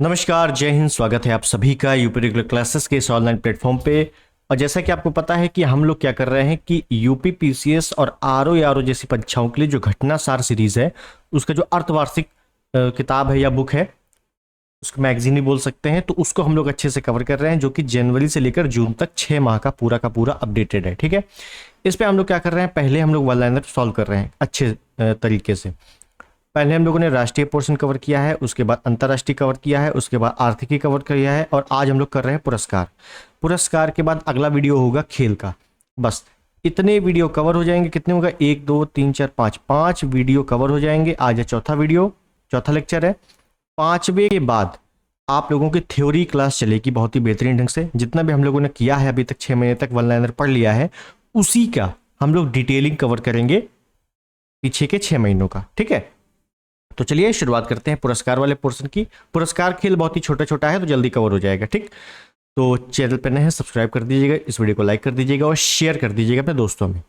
नमस्कार, जय हिंद। स्वागत है आप सभी का यूपी रेगुलर क्लासेस के इस ऑनलाइन प्लेटफॉर्म पे। और जैसा कि आपको पता है कि हम लोग क्या कर रहे हैं कि यूपी पीसीएस और आरओ या आरओ जैसी परीक्षाओं के लिए जो घटना सार सीरीज है, उसका जो अर्धवार्षिक किताब है या बुक है, उसको मैगजीन ही बोल सकते हैं, तो उसको हम लोग अच्छे से कवर कर रहे हैं, जो कि जनवरी से लेकर जून तक 6 माह का पूरा अपडेटेड है। ठीक है, इस पे हम लोग क्या कर रहे हैं, पहले हम लोग वन लाइनर सॉल्व कर रहे हैं अच्छे तरीके से। पहले हम लोगों ने राष्ट्रीय पोर्शन कवर किया है, उसके बाद अंतर्राष्ट्रीय कवर किया है, उसके बाद आर्थिकी कवर किया है, और आज हम लोग कर रहे हैं पुरस्कार। पुरस्कार के बाद अगला वीडियो होगा खेल का। बस इतने वीडियो कवर हो जाएंगे। कितने होगा? 1 2 3 4 5, 5 वीडियो कवर हो जाएंगे। आज है चौथा वीडियो, चौथा लेक्चर है। 5वें के बाद आप लोगों की थ्योरी क्लास चलेगी बहुत ही बेहतरीन ढंग से। जितना भी हम लोगों ने किया है अभी तक, 6 महीने तक वन लाइनर पढ़ लिया है, उसी का हम लोग डिटेलिंग कवर करेंगे पीछे के 6 महीनों का। ठीक है, तो चलिए शुरुआत करते हैं पुरस्कार वाले पोर्शन की। पुरस्कार खेल बहुत ही छोटा छोटा है, तो जल्दी कवर हो जाएगा। ठीक, तो चैनल पर नए हैं, सब्सक्राइब कर दीजिएगा, इस वीडियो को लाइक कर दीजिएगा और शेयर कर दीजिएगा अपने दोस्तों में।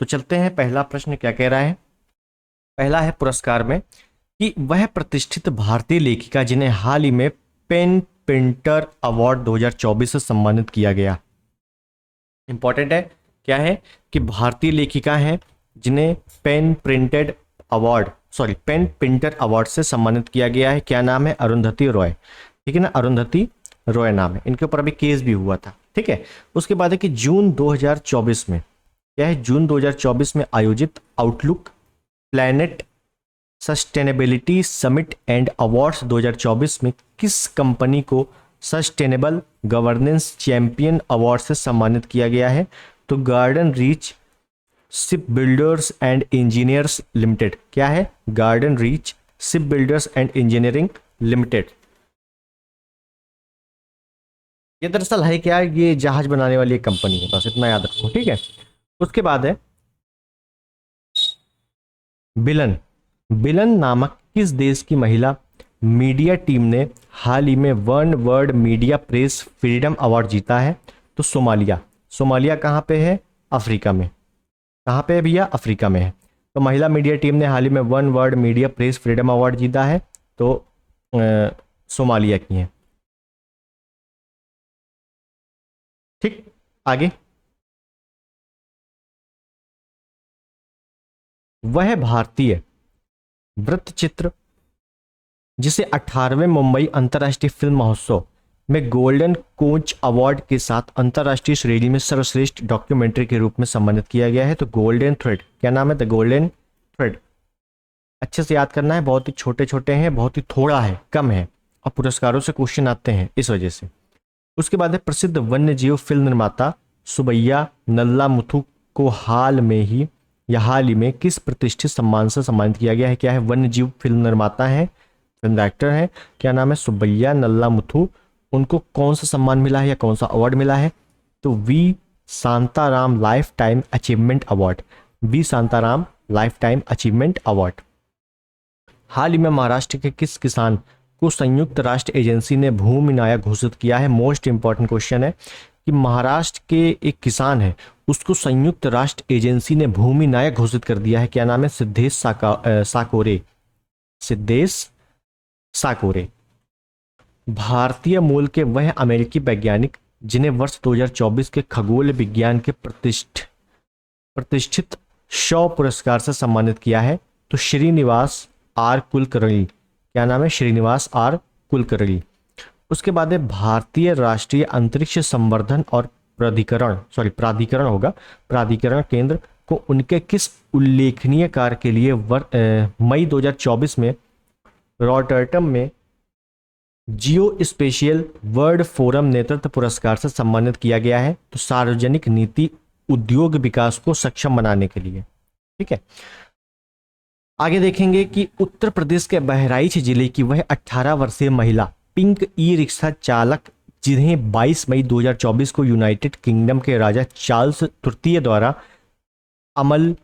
तो चलते हैं, पहला प्रश्न क्या कह रहा है। पहला है पुरस्कार में कि वह प्रतिष्ठित भारतीय लेखिका जिन्हें हाल ही में पेन प्रिंटर अवार्ड 2024 से सम्मानित किया गया। इंपॉर्टेंट है, क्या है कि भारतीय लेखिका हैं जिन्हें पेन प्रिंटर अवार्ड से सम्मानित किया गया है। क्या नाम है? अरुंधति रॉय। ठीक है ना, अरुंधति रॉय नाम है। इनके ऊपर अभी केस भी हुआ था। ठीक है, उसके बाद है कि जून 2024 में, क्या है, जून 2024 में आयोजित outlook planet sustainability summit and awards 2024 में किस कंपनी को सस्टेनेबल गवर्नेंस चैंपियन अवार्ड से सम्मानित किया गया है? तो garden reach ship builders and engineers limited. क्या है? Garden reach ship builders and engineering limited. ये दरअसल है क्या, ये जहाज बनाने वाली एक कंपनी है, बस इतना याद रखो। ठीक है, उसके बाद है बिलन। बिलन नामक किस देश की महिला मीडिया टीम ने हाल ही में one world media press freedom award जीता है? तो सोमालिया। सोमालिया कहाँ पे है? अफ्रीका में। कहाँ पे है भैया? अफ्रीका में है। तो महिला मीडिया टीम ने हाल ही में one world media press freedom award जीता है, तो सोमालिया की है। ठीक, आगे। वह भारतीय वृत्तचित्र जिसे 18वें मुंबई अंतर्राष्ट्रीय फिल्म महोत्सव में गोल्डन कोच अवार्ड के साथ अंतर्राष्ट्रीय श्रेणी में सर्वश्रेष्ठ डॉक्यूमेंट्री के रूप में सम्मानित किया गया है, तो गोल्डन थ्रेड। क्या नाम है? The golden thread. अच्छे से याद करना है, बहुत ही छोटे छोटे हैं, बहुत ही थोड़ा है, कम है, और पुरस्कारों से क्वेश्चन आते हैं इस वजह से। उसके बाद है प्रसिद्ध वन्य जीव फिल्म निर्माता सुबैया नल्लामुथु को हाल ही में किस प्रतिष्ठित सम्मान से सम्मानित किया गया है? क्या है? वन्य जीव फिल्म निर्माता है, फिल्म डायरेक्टर है। क्या नाम है? सुबैया नल्लामुथु। उनको कौन सा सम्मान मिला है या कौन सा अवार्ड मिला है? तो V Shantaram lifetime achievement award. V Shantaram lifetime achievement award. हाल ही में महाराष्ट्र के किस किसान को संयुक्त राष्ट्र एजेंसी ने भूमि नायक घोषित किया है? मोस्ट इंपॉर्टेंट क्वेश्चन है कि महाराष्ट्र के एक किसान है, उसको संयुक्त राष्ट्र एजेंसी ने भूमि नायक घोषित कर दिया है। क्या नाम है? सिद्धेश साकोरे। सिद्धेश साकोरे। भारतीय मूल के वह अमेरिकी वैज्ञानिक जिन्हें वर्ष 2024 के खगोल विज्ञान के प्रतिष्ठित शॉ पुरस्कार से सम्मानित किया है, तो श्रीनिवास आर कुलकर्णी। क्या नाम है? श्रीनिवास आर कुलकर्णी। उसके बाद है भारतीय राष्ट्रीय अंतरिक्ष संवर्धन और प्राधिकरण केंद्र को उनके किस उल्लेखनीय कार्य के लिए मई 2024 में रॉटरडम में जियो स्पेशियल वर्ल्ड फोरम नेतृत्व पुरस्कार से सम्मानित किया गया है? तो सार्वजनिक नीति उद्योग विकास को सक्षम बनाने के लिए। ठीक है, आगे देखेंगे कि उत्तर प्रदेश के बहराइच जिले की वह 18 वर्षीय महिला पिंक ई रिक्शा चालक जिन्हें 22 मई 2024 को यूनाइटेड किंगडम के राजा चार्ल्स तृतीय द्वारा अमल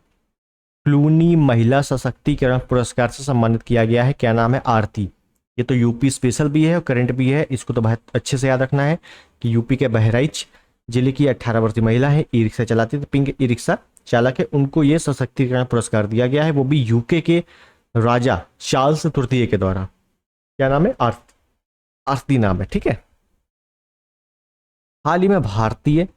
क्लूनी महिला सशक्तिकरण पुरस्कार से सम्मानित किया गया है। क्या नाम है? आरती। ये तो यूपी स्पेशल भी है और करंट भी है, इसको तो बहुत अच्छे से याद रखना है कि यूपी के बहराइच जिले की 18 वर्षीय महिला है, ई रिक्शा चलाती थी, पिंक ई रिक्शा चालक है, उनको ये सशक्तिकरण पुरस्कार दिया गया है, वो भी यूके के राजा चार्ल्स तृतीय के द्वारा। क्या नाम है? आरती। आरती नाम है, ठीक है। हाल ही में भारतीय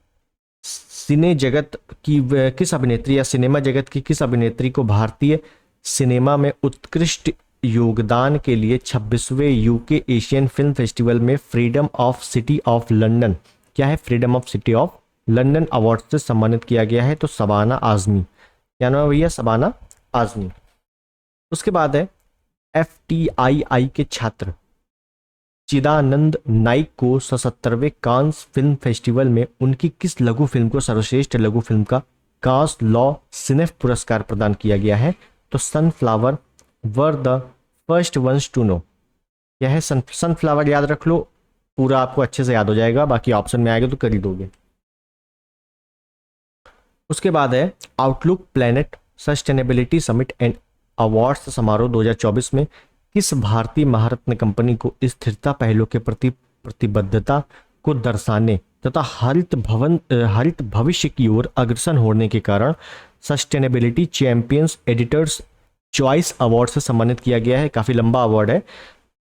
सिने जगत की किस अभिनेत्री या सिनेमा जगत की किस अभिनेत्री को भारतीय सिनेमा में उत्कृष्ट योगदान के लिए 26वें यूके एशियन फिल्म फेस्टिवल में freedom of city of London, क्या है, freedom of city of London award से सम्मानित किया गया है? तो शबाना आजमी। क्या नाम है भैया? शबाना आजमी। उसके बाद है FTII के छात्र चिदानंद नाइक को 77वें कांस फिल्म फेस्टिवल में उनकी किस लघु फिल्म को सर्वश्रेष्ठ लघु फिल्म का कांस लॉ सिनेफ पुरस्कार प्रदान किया गया है? तो sunflower were the first ones to know. क्या है? सनफ्लावर याद रख लो, पूरा आपको अच्छे से याद हो जाएगा, बाकी ऑप्शन में आएगा तो कर ही दोगे। उसके बाद है outlook planet sustainability summit and awards समारोह 2024 में किस भारतीय महारत्न कंपनी को स्थिरता पहलों के प्रति प्रतिबद्धता को दर्शाने तथा हरित भविष्य की ओर अग्रसर होने के कारण sustainability champions editors choice award से सम्मानित किया गया है? काफी लंबा अवार्ड है।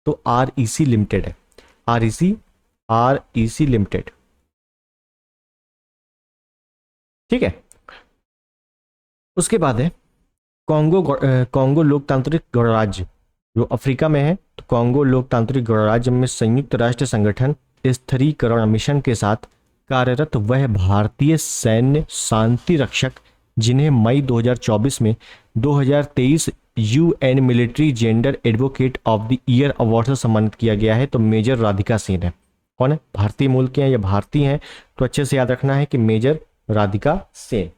तो REC लिमिटेड है, REC लिमिटेड, ठीक है। उसके बाद है कॉन्गो लोकतांत्रिक गणराज्य जो अफ्रीका में है, तो कॉन्गो लोकतांत्रिक गणराज्य में संयुक्त राष्ट्र संगठन स्थिरीकरण मिशन के साथ कार्यरत वह भारतीय सैन्य शांति रक्षक जिन्हें मई 2024 में 2023 UN military gender advocate of the year award से सम्मानित किया गया है? तो मेजर राधिका सेन है। कौन है? भारतीय मूल के हैं या भारतीय हैं, तो अच्छे से याद रखना है कि मेजर राधिका सेन।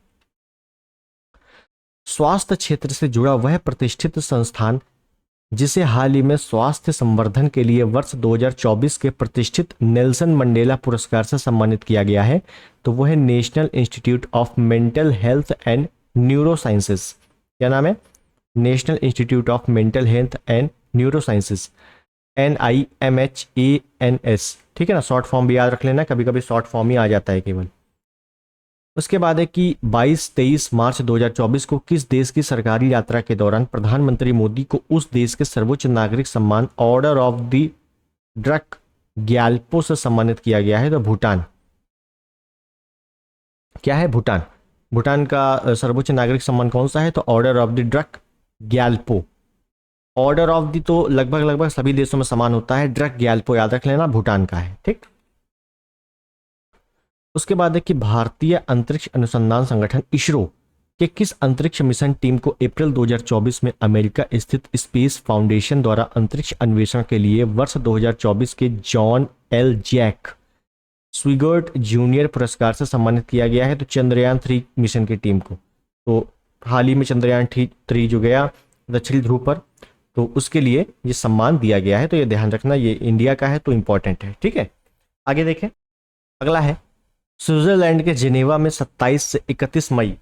स्वास्थ्य क्षेत्र से जुड़ा वह प्रतिष्ठित संस्थान जिसे हाल ही में स्वास्थ्य संवर्धन के लिए वर्ष 2024 के प्रतिष्ठित नेल्सन मंडेला पुरस्कार से सम्मानित किया गया है, तो वह है national institute of mental health and neuro sciences. क्या नाम है? National institute of mental health and neuro sciences, NIMHANS, ठीक है ना। शॉर्ट फॉर्म भी याद रख लेना, कभी कभी शॉर्ट फॉर्म ही आ जाता है केवल। उसके बाद है कि 22-23 मार्च 2024 को किस देश की सरकारी यात्रा के दौरान प्रधानमंत्री मोदी को उस देश के सर्वोच्च नागरिक सम्मान order of the drug Gyalpo से सम्मानित किया गया है? तो भूटान। क्या है? भूटान। भूटान का सर्वोच्च नागरिक सम्मान कौन सा है? तो order of the drug Gyalpo. Order of the तो लगभग लगभग सभी देशों में समान होता है, ड्रक ग्याल्पो याद रख लेना, भूटान का है, ठीक। उसके बाद है कि भारतीय अंतरिक्ष अनुसंधान संगठन इसरो के किस अंतरिक्ष मिशन टीम को अप्रैल 2024 में अमेरिका स्थित स्पेस फाउंडेशन द्वारा अंतरिक्ष अन्वेषण के लिए वर्ष 2024 के जॉन एल जैक स्विगर्ट जूनियर पुरस्कार से सम्मानित किया गया है? तो चंद्रयान 3 मिशन की टीम को। तो हाल ही में चंद्रयान 3 जो गया दक्षिणी ध्रुव पर, तो उसके लिए ये सम्मान दिया गया है, तो ये ध्यान रखना, ये इंडिया का है तो इंपॉर्टेंट है, ठीक है। आगे देखें, अगला है स्विट्जरलैंड के जिनेवा में 27 से 31 मई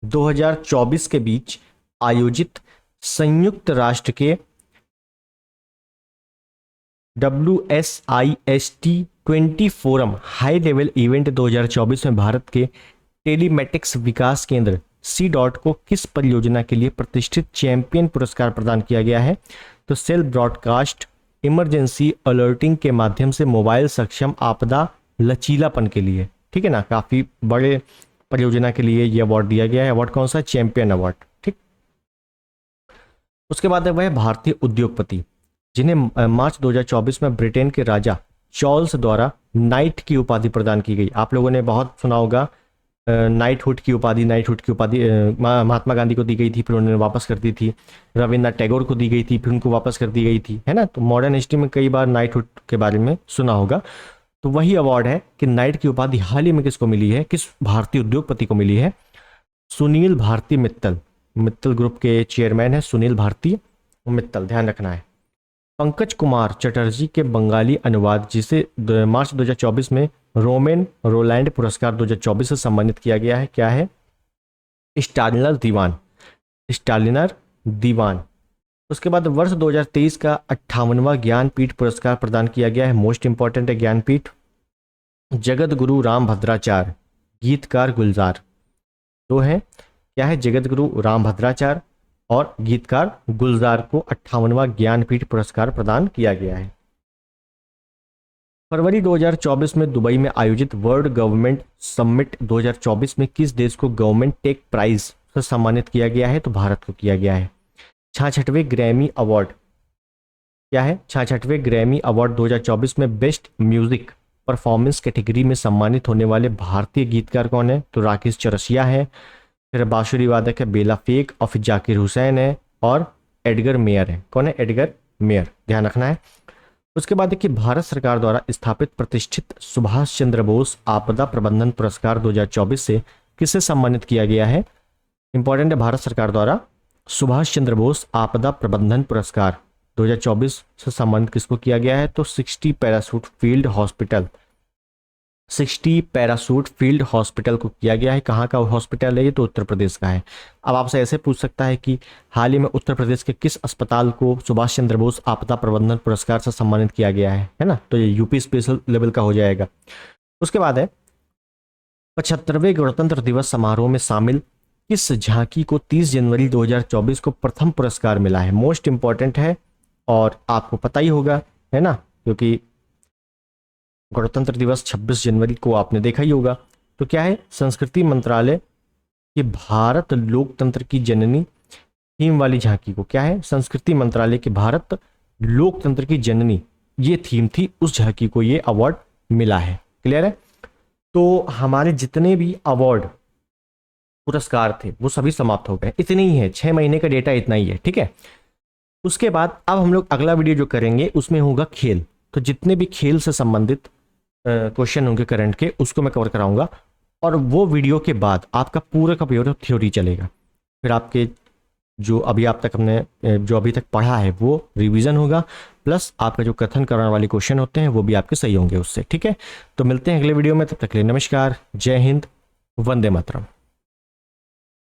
2024 के बीच आयोजित संयुक्त राष्ट्र के WSIST-20 forum high level event 2024 में भारत के टेलीमेटिक्स विकास केंद्र C को किस परियोजना के लिए प्रतिष्ठित चैंपियन पुरस्कार प्रदान किया गया है? तो सेल ब्रॉडकास्ट इमरजेंसी अलर्टिंग के माध्यम से मोबाइल सक्षम आपदा लचीलापन के लिए, ठीक है ना, काफी बड़े परियोजना के लिए यह अवार्ड दिया गया है। अवार्ड कौन सा? चैंपियन अवार्ड, ठीक। उसके बाद है वह भारतीय उद्योगपति जिन्हें मार्च 2024 में ब्रिटेन के राजा चार्ल्स द्वारा नाइट की उपाधि प्रदान की गई। आप लोगों ने बहुत सुना होगा नाइटहुड की उपाधि महात्मा गांधी को दी गई थी, फिर उन्होंने वापस कर दी थी। रविन्द्रनाथ टैगोर को दी गई थी, फिर उनको वापस कर दी गई थी, है ना। तो मॉडर्न हिस्ट्री में कई बार नाइटहुड के बारे में सुना होगा। तो वही अवार्ड है कि नाइट की उपाधि हाल ही में किसको मिली है, किस भारतीय उद्योगपति को मिली है? सुनील भारती मित्तल। मित्तल ग्रुप के चेयरमैन है सुनील भारती मित्तल, ध्यान रखना है। पंकज कुमार चटर्जी के बंगाली अनुवाद जिसे मार्च 2024 में रोमेन रोलैंड पुरस्कार 2024 से सम्मानित किया गया है, क्या है? स्टालिनर दीवान, स्टालिनर दीवान। उसके बाद वर्ष 2023 का 58वां ज्ञानपीठ पुरस्कार प्रदान किया गया है, मोस्ट इंपॉर्टेंट है ज्ञानपीठ, जगत गुरु राम भद्राचार्य गीतकार गुलजार। दो है, क्या है? जगत गुरु राम भद्राचार्य और गीतकार गुलजार को 58वां ज्ञानपीठ पुरस्कार प्रदान किया गया है। फरवरी 2024 में दुबई में आयोजित वर्ल्ड गवर्नमेंट समिट 2024 में किस देश को गवर्नमेंट टेक प्राइज से सम्मानित किया गया है? तो भारत को किया गया है। 66वें ग्रैमी अवार्ड क्या है? 66वें ग्रैमी अवार्ड 2024 में बेस्ट म्यूजिक परफॉर्मेंस कैटेगरी में सम्मानित होने वाले भारतीय गीतकार कौन है? तो राकेश चौरसिया है, फिर बांसुरी वादक है बेला फेक, और फिर जाकिर हुसैन है, और एडगर मेयर है। कौन है? एडगर मेयर, ध्यान रखना है। उसके बाद देखिए, भारत सरकार द्वारा स्थापित प्रतिष्ठित सुभाष चंद्र बोस आपदा प्रबंधन पुरस्कार 2024 से किसे सम्मानित किया गया है? इंपॉर्टेंट है, भारत सरकार द्वारा सुभाष चंद्र बोस आपदा प्रबंधन पुरस्कार 2024 से सम्मानित किसको किया गया है? तो 60 पैराशूट फील्ड हॉस्पिटल को किया गया है। कहाँ का हॉस्पिटल है ये? तो उत्तर प्रदेश का है। अब आपसे ऐसे पूछ सकता है कि हाल ही में उत्तर प्रदेश के किस अस्पताल को सुभाष चंद्र बोस आपदा प्रबंधन पुरस्कार से सम्मानित किया गया है ना? तो ये यूपी स्पेशल लेवल का हो जाएगा। उसके बाद है 75वें गणतंत्र दिवस समारोह में शामिल किस झांकी को 30 जनवरी 2024 को प्रथम पुरस्कार मिला है? मोस्ट इंपॉर्टेंट है और आपको पता ही होगा, है ना, क्योंकि गणतंत्र दिवस 26 जनवरी को आपने देखा ही होगा। तो क्या है? संस्कृति मंत्रालय की भारत लोकतंत्र की जननी थीम वाली झांकी को क्या है? संस्कृति मंत्रालय की भारत लोकतंत्र की जननी ये थीम थी, उस झांकी को ये अवार्ड मिला है। क्लियर है? तो हमारे जितने भी अवार्ड पुरस्कार थे वो सभी समाप्त हो गए। इतने ही है, 6 महीने का डेटा इतना ही है। ठीक है, उसके बाद अब हम लोग अगला वीडियो जो करेंगे उसमें होगा खेल। तो जितने भी खेल से संबंधित क्वेश्चन होंगे करंट के, उसको मैं कवर कराऊंगा, और वो वीडियो के बाद आपका पूरा का पूरा थ्योरी चलेगा। फिर आपके जो अभी तक पढ़ा है वो रिवीजन होगा, प्लस आपका जो कथन करने वाले क्वेश्चन होते हैं वो भी आपके सही होंगे उससे। ठीक है, तो मिलते हैं अगले वीडियो में, तब तक के लिए नमस्कार, जय हिंद, वंदे मातरम।